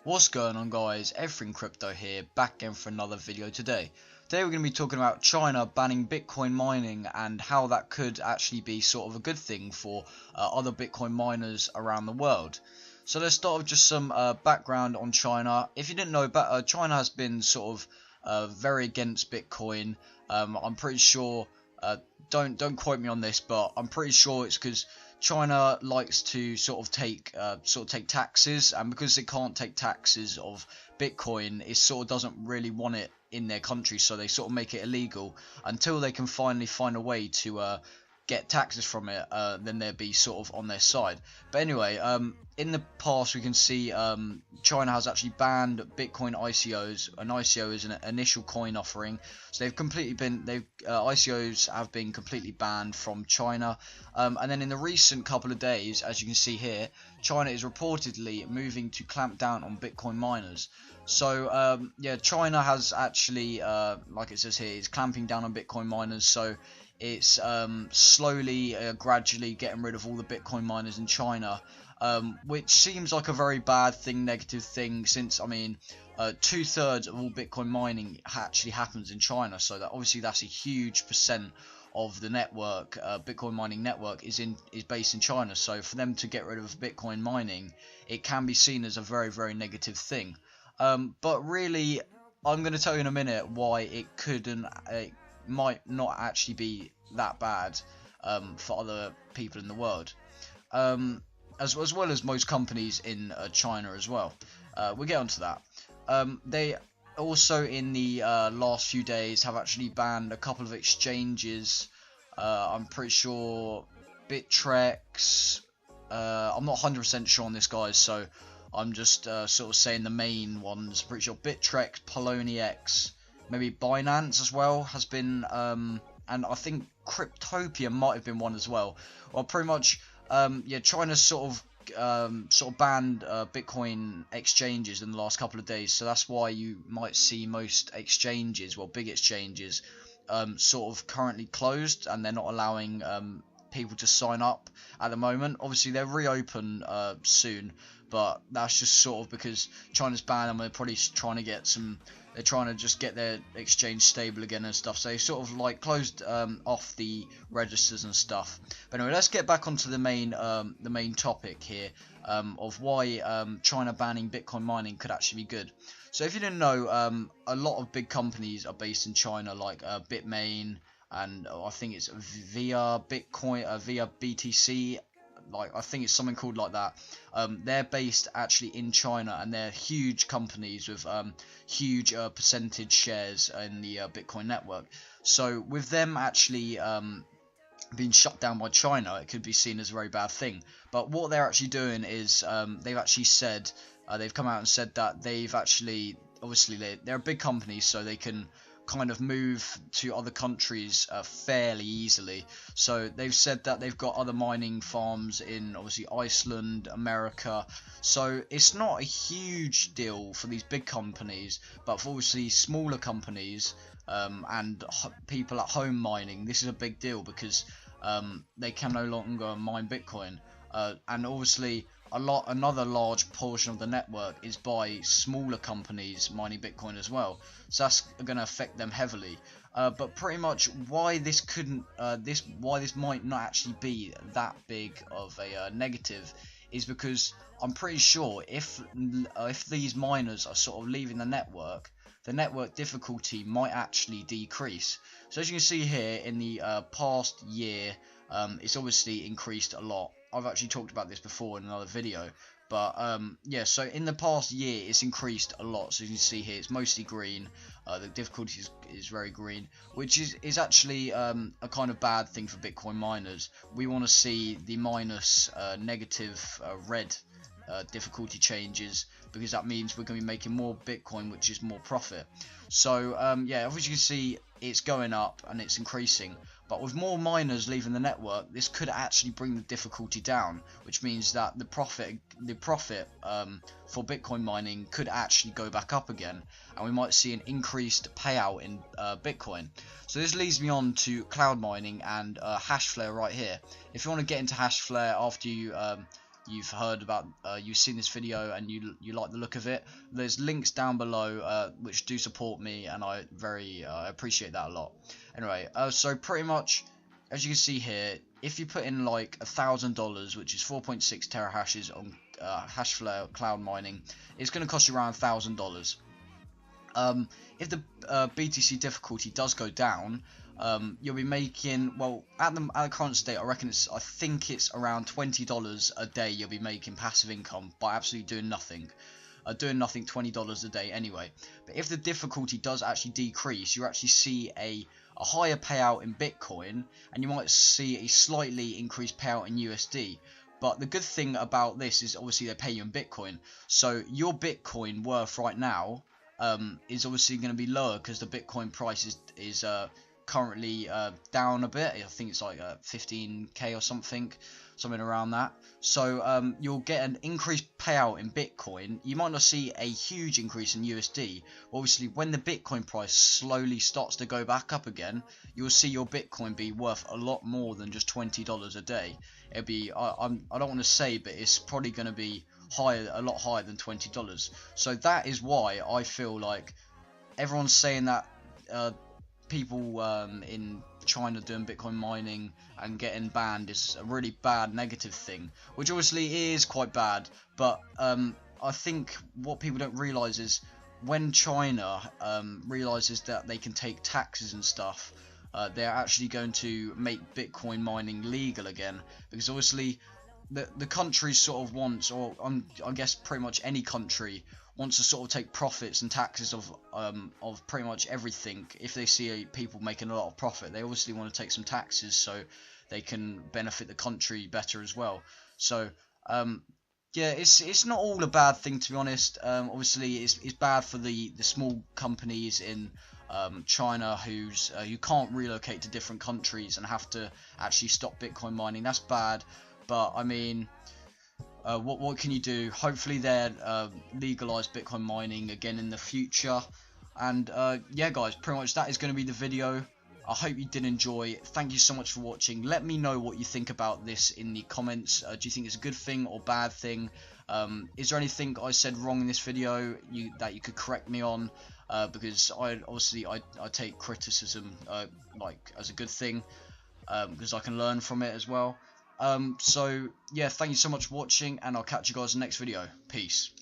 What's going on, guys? Everything Crypto here, back again for another video today. Today we're going to be talking about China banning Bitcoin mining and how that could actually be sort of a good thing for other Bitcoin miners around the world. So let's start with just some background on China. If you didn't know, China has been sort of very against Bitcoin. I'm pretty sure, don't quote me on this, but I'm pretty sure it's because China likes to sort of take taxes, and because it can't take taxes of Bitcoin, it sort of doesn't really want it in their country, so they sort of make it illegal until they can finally find a way to get taxes from it. Then they'll be sort of on their side. But anyway, in the past we can see China has actually banned Bitcoin ICOs. An ICO is an initial coin offering, so ICOs have been completely banned from China. And then in the recent couple of days, as you can see here, China is reportedly moving to clamp down on Bitcoin miners. So yeah, China has actually, like it says here, is clamping down on Bitcoin miners. So it's slowly, gradually getting rid of all the Bitcoin miners in China, which seems like a very bad thing, negative thing, since, I mean, 2/3 of all Bitcoin mining actually happens in China, so that obviously that's a huge percent of the network. Bitcoin mining network is based in China, so for them to get rid of Bitcoin mining, it can be seen as a very, very negative thing. But really, I'm going to tell you in a minute why it might not actually be that bad for other people in the world, as well as most companies in China as well. We'll get onto that. They also, in the last few days, have actually banned a couple of exchanges. I'm pretty sure Bittrex. I'm not 100% sure on this, guys, so I'm just sort of saying the main ones. Pretty sure Bittrex, Poloniex, maybe Binance as well has been, and I think Cryptopia might have been one as well. Well, pretty much, yeah, China's sort of banned Bitcoin exchanges in the last couple of days, so that's why you might see most exchanges, well, big exchanges, sort of currently closed, and they're not allowing people to sign up at the moment. Obviously, they'll reopen soon, but that's just sort of because China's banned them. They're probably trying to get some. They're trying to just get their exchange stable again and stuff. So they sort of like closed off the registers and stuff. But anyway, let's get back onto the main topic here of why China banning Bitcoin mining could actually be good. So if you didn't know, a lot of big companies are based in China, like Bitmain, and I think it's via Bitcoin, via BTC. Like, I think it's something called like that. They're based actually in China, and they're huge companies with huge percentage shares in the Bitcoin network. So with them actually being shut down by China, it could be seen as a very bad thing. But what they're actually doing is they've actually said, they've come out and said that they've actually, obviously they're a big company, so they can kind of move to other countries fairly easily. So they've said that they've got other mining farms in, obviously, Iceland, America. So it's not a huge deal for these big companies, but for obviously smaller companies and people at home mining, this is a big deal because they can no longer mine Bitcoin. And obviously another large portion of the network is by smaller companies mining Bitcoin as well, so that's going to affect them heavily. But pretty much why this might not actually be that big of a negative is because I'm pretty sure if these miners are sort of leaving the network difficulty might actually decrease. So as you can see here, in the past year, it's obviously increased a lot. I've actually talked about this before in another video, but yeah, so in the past year it's increased a lot. So you can see here it's mostly green. The difficulty is very green, which is actually a kind of bad thing for Bitcoin miners. We want to see the minus negative red difficulty changes, because that means we're going to be making more Bitcoin, which is more profit. So yeah, as you can see, it's going up and it's increasing. But with more miners leaving the network, this could actually bring the difficulty down, which means that the profit for Bitcoin mining could actually go back up again, and we might see an increased payout in Bitcoin. So this leads me on to cloud mining and Hashflare right here. If you want to get into Hashflare after you you've heard about, you've seen this video and you like the look of it, there's links down below which do support me, and I very appreciate that a lot. Anyway, so pretty much, as you can see here, if you put in like $1,000, which is 4.6 terahashes on Hashflare cloud mining, it's going to cost you around $1,000. If the BTC difficulty does go down, you'll be making, well, at the current state, I think it's around $20 a day you'll be making passive income by absolutely doing nothing. Doing nothing, $20 a day anyway. But if the difficulty does actually decrease, you actually see a higher payout in Bitcoin, and you might see a slightly increased payout in USD. But the good thing about this is obviously they pay you in Bitcoin, so your Bitcoin worth right now is obviously going to be lower because the Bitcoin price is currently down a bit. I think it's like 15k or something around that. So you'll get an increased payout in Bitcoin. You might not see a huge increase in USD. Obviously, when the Bitcoin price slowly starts to go back up again, you'll see your Bitcoin be worth a lot more than just $20 a day. It'll be, I don't want to say, but it's probably going to be higher, a lot higher than $20. So that is why I feel like everyone's saying that people in China doing Bitcoin mining and getting banned is a really bad negative thing, which obviously is quite bad. But I think what people don't realize is when China realizes that they can take taxes and stuff, they're actually going to make Bitcoin mining legal again, because obviously the country sort of wants, or I guess pretty much any country wants to sort of take profits and taxes of pretty much everything. If they see people making a lot of profit, they obviously want to take some taxes so they can benefit the country better as well. So yeah, it's not all a bad thing, to be honest. Obviously it's bad for the small companies in China who can't relocate to different countries and have to actually stop Bitcoin mining. That's bad. But I mean, what can you do? Hopefully they'll legalize Bitcoin mining again in the future. And yeah guys, pretty much that is going to be the video. I hope you did enjoy. Thank you so much for watching. Let me know what you think about this in the comments. Do you think it's a good thing or bad thing? Is there anything I said wrong in this video that you could correct me on? Because I take criticism like as a good thing, because I can learn from it as well. So yeah, thank you so much for watching, and I'll catch you guys in the next video. Peace.